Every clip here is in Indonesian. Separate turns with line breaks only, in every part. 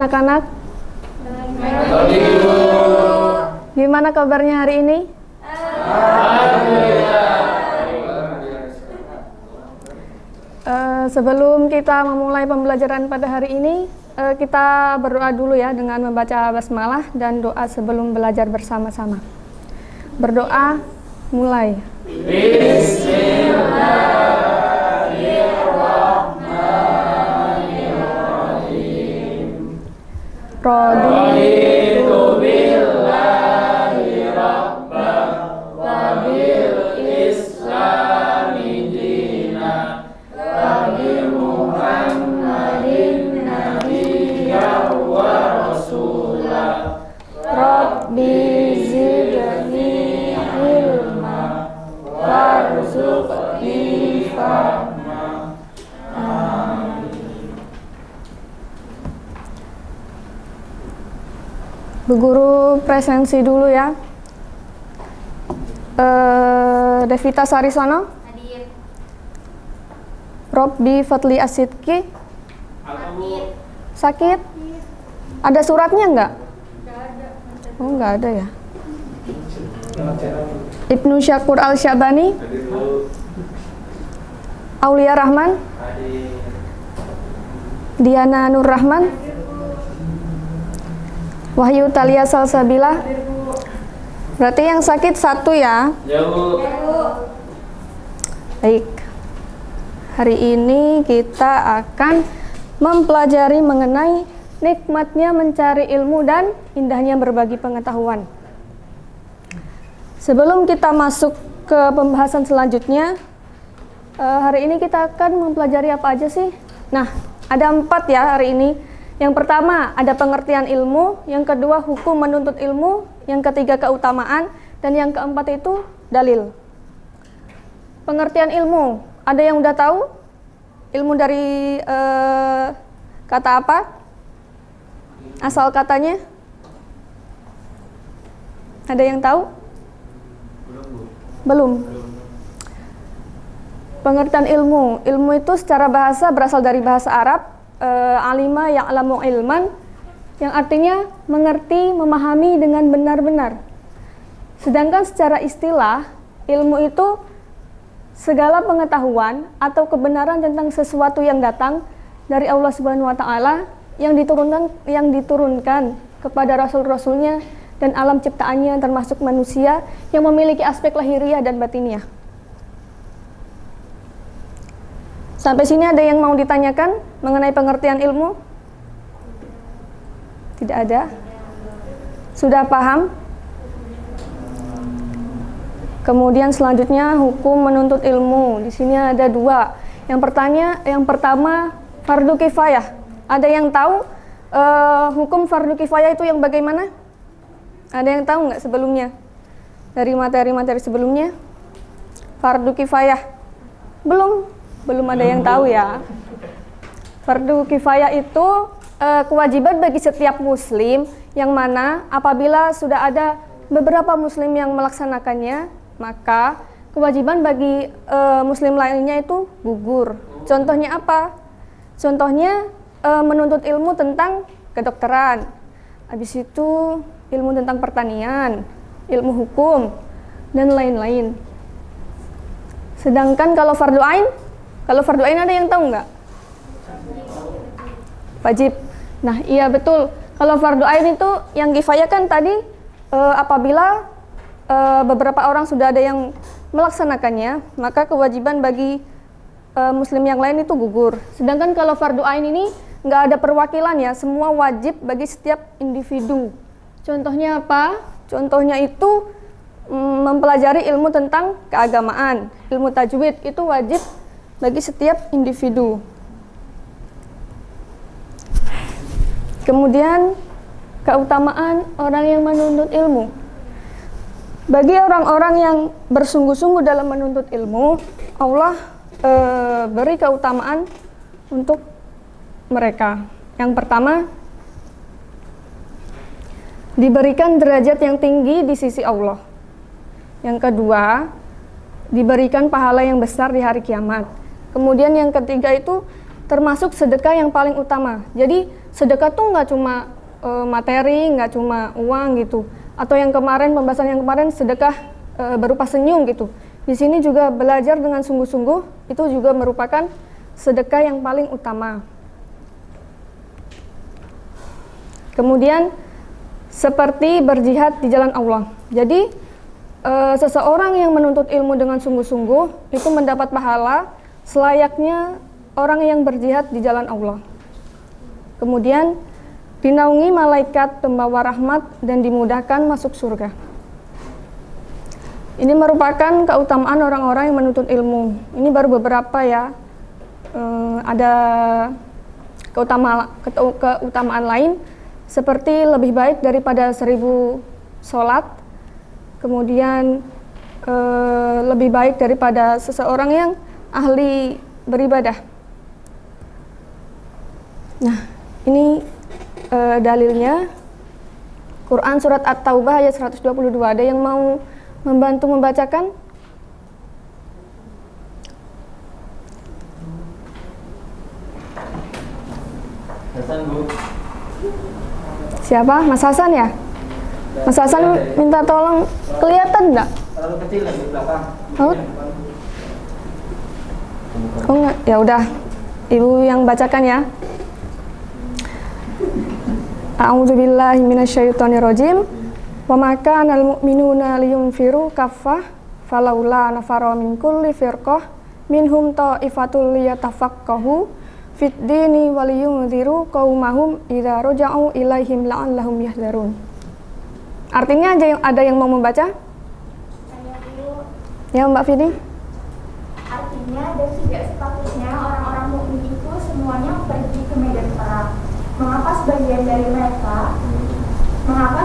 Anak-anak, gimana kabarnya hari ini? Sebelum kita memulai pembelajaran pada hari ini, kita berdoa dulu ya dengan membaca basmalah dan doa sebelum belajar bersama-sama. Berdoa, mulai. Raditu billahi rabbah wa bil islami dina wa bi muhammadin nabiyyan wa rasulah rabbi zidni ilma warzuqni fahma. Bu Guru presensi dulu ya. Devita Sarisono.
Hadir.
Robbi Fadli Asidki.
Hadir.
Sakit? Ada suratnya enggak?
Enggak ada.
Oh, enggak ada ya. Ibnu Syakur Al-Syabani. Aulia Rahman. Diana Nur Rahman. Wahyu Talia Salsabila. Berarti yang sakit satu ya. Baik. Hari ini kita akan mempelajari mengenai nikmatnya mencari ilmu dan indahnya berbagi pengetahuan. Sebelum kita masuk ke pembahasan selanjutnya, hari ini kita akan mempelajari apa aja sih? Nah, ada 4 ya hari ini. Yang pertama ada pengertian ilmu, yang kedua hukum menuntut ilmu, yang ketiga keutamaan, dan yang keempat itu dalil. Pengertian ilmu, ada yang udah tahu? Ilmu dari kata apa? Asal katanya? Ada yang tahu? Belum. Pengertian ilmu, ilmu itu secara bahasa berasal dari bahasa Arab. Alima ya'lamu ilman, yang artinya mengerti, memahami dengan benar-benar. Sedangkan secara istilah, ilmu itu segala pengetahuan atau kebenaran tentang sesuatu yang datang dari Allah Subhanahu wa taala yang diturunkan kepada rasul-rasulnya dan alam ciptaannya termasuk manusia yang memiliki aspek lahiriah dan batiniah. Sampai sini ada yang mau ditanyakan mengenai pengertian ilmu? Tidak ada? Sudah paham? Kemudian selanjutnya hukum menuntut ilmu. Di sini ada 2. Yang pertama fardu kifayah. Ada yang tahu hukum fardu kifayah itu yang bagaimana? Ada yang tahu nggak sebelumnya? Dari materi-materi sebelumnya? Fardu kifayah. Belum ada yang tahu ya. Fardu kifayah itu kewajiban bagi setiap muslim yang mana apabila sudah ada beberapa muslim yang melaksanakannya, maka kewajiban bagi muslim lainnya itu gugur. Contohnya apa? Contohnya menuntut ilmu tentang kedokteran. Habis itu ilmu tentang pertanian, ilmu hukum, dan lain-lain. Sedangkan kalau fardu ain ada yang tahu nggak? Wajib. Nah, iya betul. Kalau fardu ain itu yang kifayah kan tadi apabila beberapa orang sudah ada yang melaksanakannya, maka kewajiban bagi muslim yang lain itu gugur. Sedangkan kalau fardu ain ini nggak ada perwakilan ya, semua wajib bagi setiap individu. Contohnya apa? Contohnya itu mempelajari ilmu tentang keagamaan, ilmu tajwid itu wajib bagi setiap individu. Kemudian keutamaan orang yang menuntut ilmu. Bagi orang-orang yang bersungguh-sungguh dalam menuntut ilmu, Allah beri keutamaan untuk mereka. Yang pertama, diberikan derajat yang tinggi di sisi Allah. Yang kedua, diberikan pahala yang besar di hari kiamat. Kemudian yang ketiga itu termasuk sedekah yang paling utama. Jadi sedekah tuh nggak cuma materi, nggak cuma uang gitu. Atau yang kemarin, pembahasan yang kemarin sedekah berupa senyum gitu. Di sini juga belajar dengan sungguh-sungguh, itu juga merupakan sedekah yang paling utama. Kemudian seperti berjihad di jalan Allah. Jadi seseorang yang menuntut ilmu dengan sungguh-sungguh itu mendapat pahala selayaknya orang yang berjihad di jalan Allah. Kemudian dinaungi malaikat pembawa rahmat dan dimudahkan masuk surga. Ini merupakan keutamaan orang-orang yang menuntut ilmu. Ini baru beberapa ya. Ada keutamaan lain seperti lebih baik daripada 1000 sholat. Kemudian lebih baik daripada seseorang yang ahli beribadah. Nah, ini dalilnya Quran surat At-Taubah ayat 122. Ada yang mau membantu membacakan?
Hasan, Bu.
Siapa? Mas Hasan ya? Mas Hasan minta tolong, kelihatan enggak?
Terlalu kecil di belakang.
Oh, enggak. Ya udah, Ibu yang bacakan ya. A'udzubillahi minasyaitonirrajim. Wa ma kana al-mu'minuna liyunfiru kaffah falaula nafara min kulli firqah minhum ta'ifatul liyatafaqahu fid dini wa liyunziru qaumahum idza raja'u ilaihim la'allahum yahdharun. Artinya ada yang mau membaca?
Saya dulu.
Ya, Mbak Fidi.
Artinya dan tidak sepatutnya orang-orang mukmin itu semuanya pergi ke medan perang. Mengapa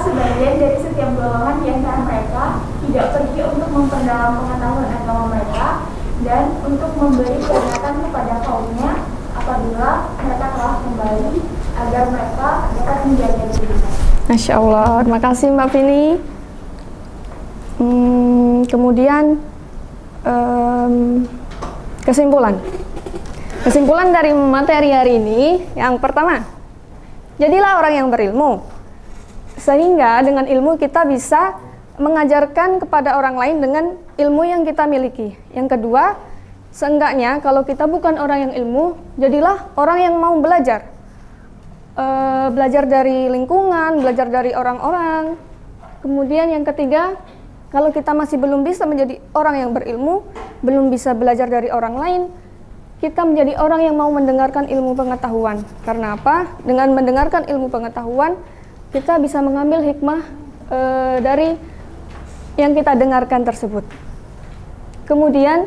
sebagian dari setiap golongan di antara mereka tidak pergi untuk memperdalam pengetahuan agama mereka dan untuk memberi peringatan kepada kaumnya apabila mereka telah kembali agar mereka dapat menjaga diri.
Masya Allah, terima kasih Mbak Vini. Kemudian kesimpulan dari materi hari ini yang pertama, jadilah orang yang berilmu, sehingga dengan ilmu kita bisa mengajarkan kepada orang lain dengan ilmu yang kita miliki. Yang kedua, seenggaknya kalau kita bukan orang yang ilmu, jadilah orang yang mau belajar. Belajar dari lingkungan, belajar dari orang-orang. Kemudian yang ketiga, kalau kita masih belum bisa menjadi orang yang berilmu, belum bisa belajar dari orang lain, kita menjadi orang yang mau mendengarkan ilmu pengetahuan. Karena apa? Dengan mendengarkan ilmu pengetahuan, kita bisa mengambil hikmah dari yang kita dengarkan tersebut. Kemudian,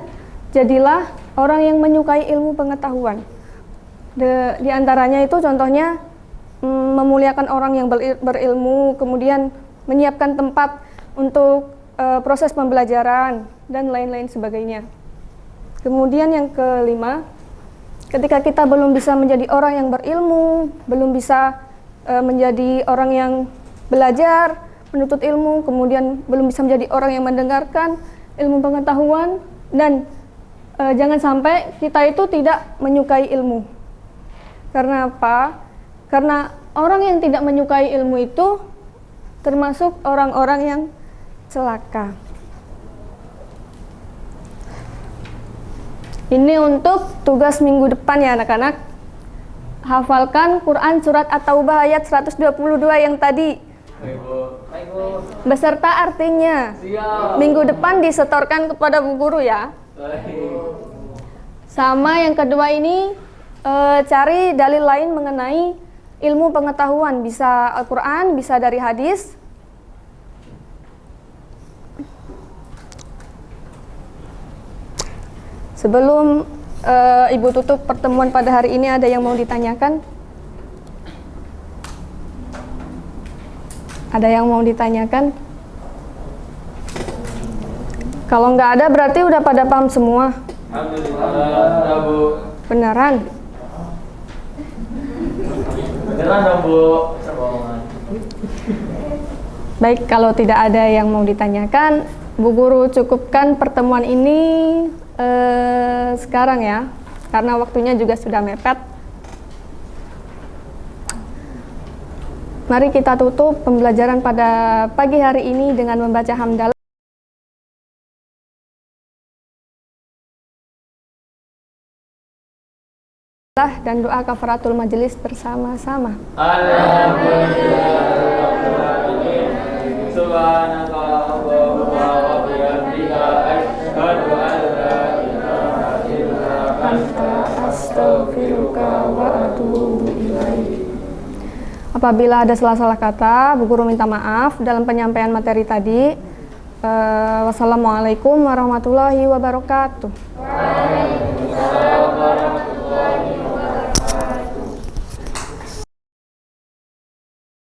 jadilah orang yang menyukai ilmu pengetahuan. Di antaranya itu contohnya memuliakan orang yang berilmu, kemudian menyiapkan tempat untuk proses pembelajaran, dan lain-lain sebagainya. Kemudian yang kelima, ketika kita belum bisa menjadi orang yang berilmu, belum bisa menjadi orang yang belajar, menuntut ilmu, kemudian belum bisa menjadi orang yang mendengarkan ilmu pengetahuan, dan jangan sampai kita itu tidak menyukai ilmu. Karena apa? Karena orang yang tidak menyukai ilmu itu termasuk orang-orang yang celaka. Ini untuk tugas minggu depan ya anak-anak. Hafalkan Quran surat At-Taubah ayat 122 yang tadi. Beserta artinya. Minggu depan disetorkan kepada Bu Guru ya. Sama yang kedua ini, cari dalil lain mengenai ilmu pengetahuan. Bisa Al-Quran, bisa dari hadis. Sebelum Ibu tutup pertemuan pada hari ini, ada yang mau ditanyakan? Ada yang mau ditanyakan? Kalau nggak ada berarti udah pada paham semua.
Alhamdulillah, Bu.
Beneran?
Beneran dong, Bu.
Baik, kalau tidak ada yang mau ditanyakan, Bu Guru cukupkan pertemuan ini sekarang ya, karena waktunya juga sudah mepet. Mari kita tutup pembelajaran pada pagi hari ini dengan membaca hamdalah dan doa kafaratul majelis bersama-sama.
Subhanakallahumma wa bihamdika asyhadu an la ilaha illa anta
Astaghfiruka wa atubu ilaik. Apabila ada salah-salah kata, Bu Guru minta maaf dalam penyampaian materi tadi. Wassalamualaikum warahmatullahi wabarakatuh.